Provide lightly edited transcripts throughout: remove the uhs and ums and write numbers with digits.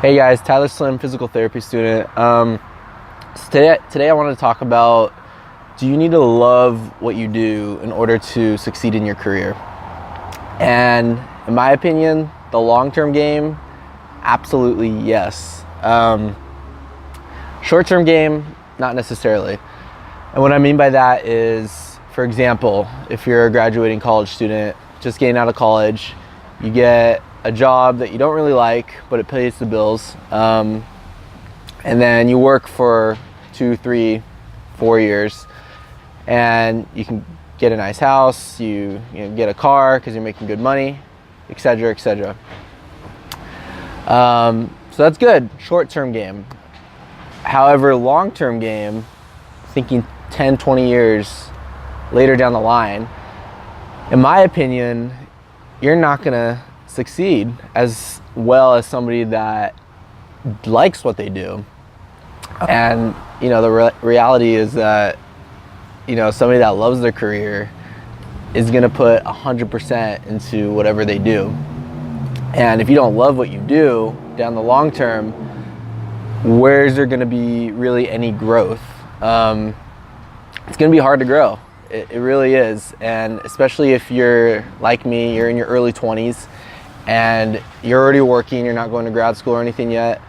Hey guys, Tyler Slim, physical therapy student. Today I want to talk about, do you need to love what you do in order to succeed in your career? And in my opinion, the long-term game, absolutely yes. Short-term game, not necessarily. And what I mean by that is, for example, if you're a graduating college student, just getting out of college, you get a job that you don't really like, but it pays the bills. And then you work for 2, 3, 4 years, and you can get a nice house, you get a car because you're making good money, etc., etc. So that's good, short-term game. However, long-term game, thinking 10, 20 years later down the line, in my opinion, you're not gonna succeed as well as somebody that likes what they do. And the reality is that somebody that loves their career is going to put 100% into whatever they do. And if you don't love what you do down the long term, where is there going to be really any growth? It's going to be hard to grow. It really is. And especially if you're like me, you're in your early 20s and you're already working, you're not going to grad school or anything yet,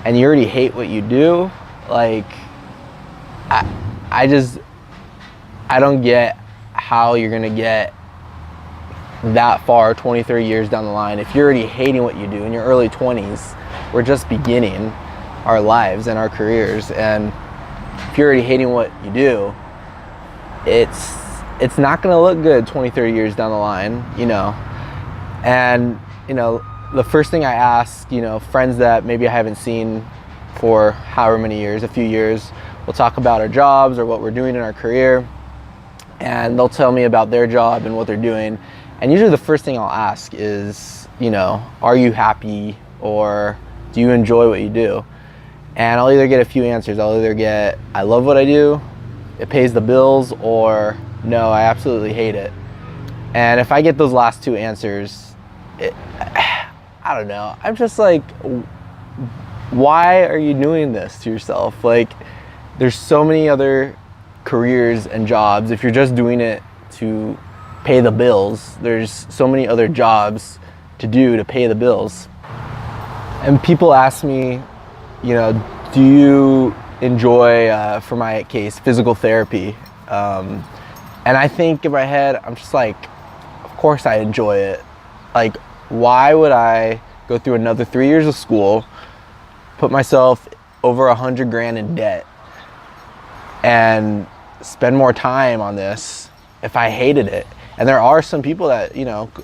and you already hate what you do, like, I don't get how you're gonna get that far 20, 30 years down the line if you're already hating what you do in your early 20s. We're just beginning our lives and our careers, and if you're already hating what you do, it's not gonna look good 20, 30 years down the line, And the first thing I ask, friends that maybe I haven't seen for however many years, a few years, we'll talk about our jobs or what we're doing in our career, and they'll tell me about their job and what they're doing. And usually the first thing I'll ask is, are you happy, or do you enjoy what you do? And I'll either get a few answers. I'll either get, I love what I do, it pays the bills, or no, I absolutely hate it. And if I get those last two answers, I don't know. I'm just like, why are you doing this to yourself? Like, there's so many other careers and jobs. If you're just doing it to pay the bills, there's so many other jobs to do to pay the bills. And people ask me, do you enjoy, for my case, physical therapy? And I think in my head, I'm just like, of course I enjoy it. Like, why would I go through another 3 years of school, put myself over $100,000 in debt, and spend more time on this if I hated it? And there are some people that,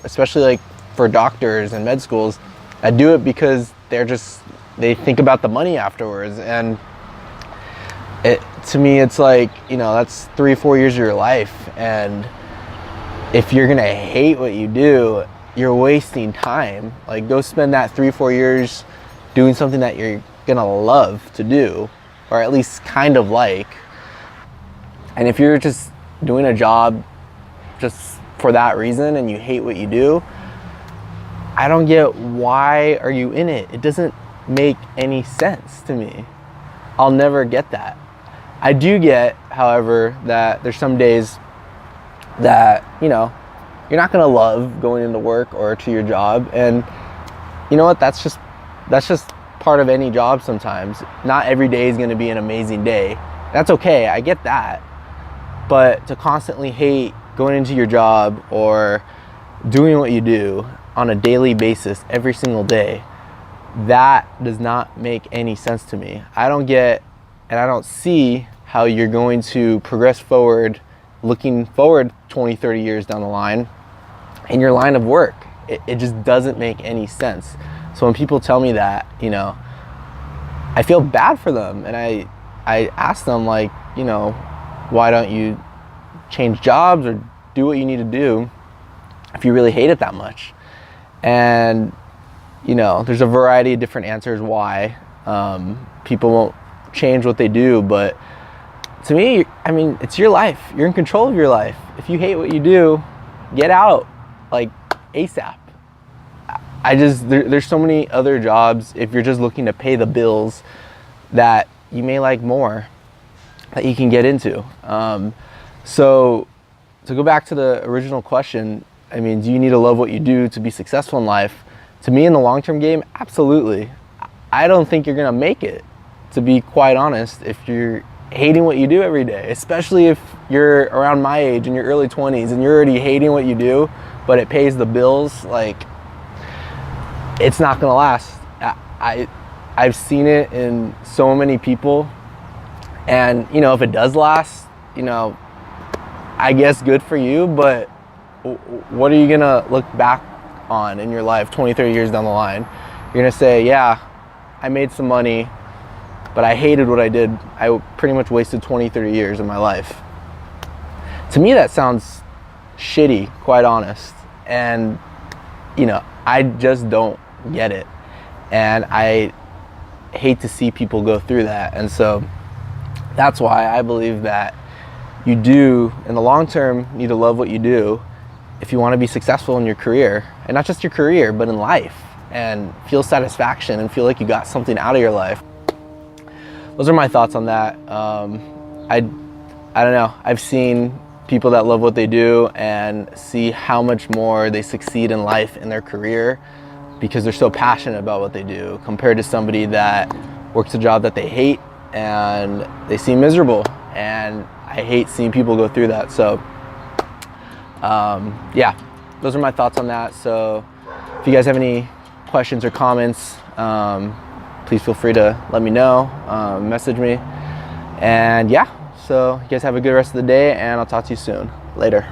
especially like for doctors and med schools, that do it because they think about the money afterwards. And to me, it's like, that's 3 or 4 years of your life. And if you're gonna hate what you do, you're wasting time. Like, go spend that 3 or 4 years doing something that you're gonna love to do, or at least kind of like. And if you're just doing a job just for that reason and you hate what you do, I don't get, why are you in it? It doesn't make any sense to me. I'll never get that. I do get, however, that there's some days that, you're not gonna love going into work or to your job, and you know what? That's just part of any job sometimes. Not every day is gonna be an amazing day. That's okay, I get that. But to constantly hate going into your job or doing what you do on a daily basis every single day, that does not make any sense to me. I don't get, and I don't see how you're going to progress forward, looking forward 20, 30 years down the line in your line of work. It just doesn't make any sense. So when people tell me that, I feel bad for them. And I ask them, like, why don't you change jobs or do what you need to do if you really hate it that much? And, there's a variety of different answers why people won't change what they do. But to me, it's your life. You're in control of your life. If you hate what you do, get out, like, ASAP. there's so many other jobs, if you're just looking to pay the bills, that you may like more, that you can get into. So to go back to the original question, I mean, do you need to love what you do to be successful in life? To me, in the long-term game, absolutely. I don't think you're gonna make it, to be quite honest, if you're hating what you do every day, especially if you're around my age in your early 20s and you're already hating what you do, but it pays the bills. Like, it's not gonna last. I've seen it in so many people, and you know, if it does last, you know, I guess good for you, but what are you gonna look back on in your life 20, 30 years down the line? You're gonna say, yeah, I made some money, but I hated what I did. I pretty much wasted 20, 30 years of my life. To me, that sounds shitty, quite honest. And, you know, I just don't get it. And I hate to see people go through that. And so that's why I believe that you do, in the long term, need to love what you do if you want to be successful in your career. And not just your career, but in life. And feel satisfaction and feel like you got something out of your life. Those are my thoughts on that. I don't know. I've seen people that love what they do and see how much more they succeed in life in their career because they're so passionate about what they do, compared to somebody that works a job that they hate and they seem miserable. And I hate seeing people go through that. So yeah, those are my thoughts on that. So if you guys have any questions or comments, please feel free to let me know, message me. And yeah, so you guys have a good rest of the day, and I'll talk to you soon. Later.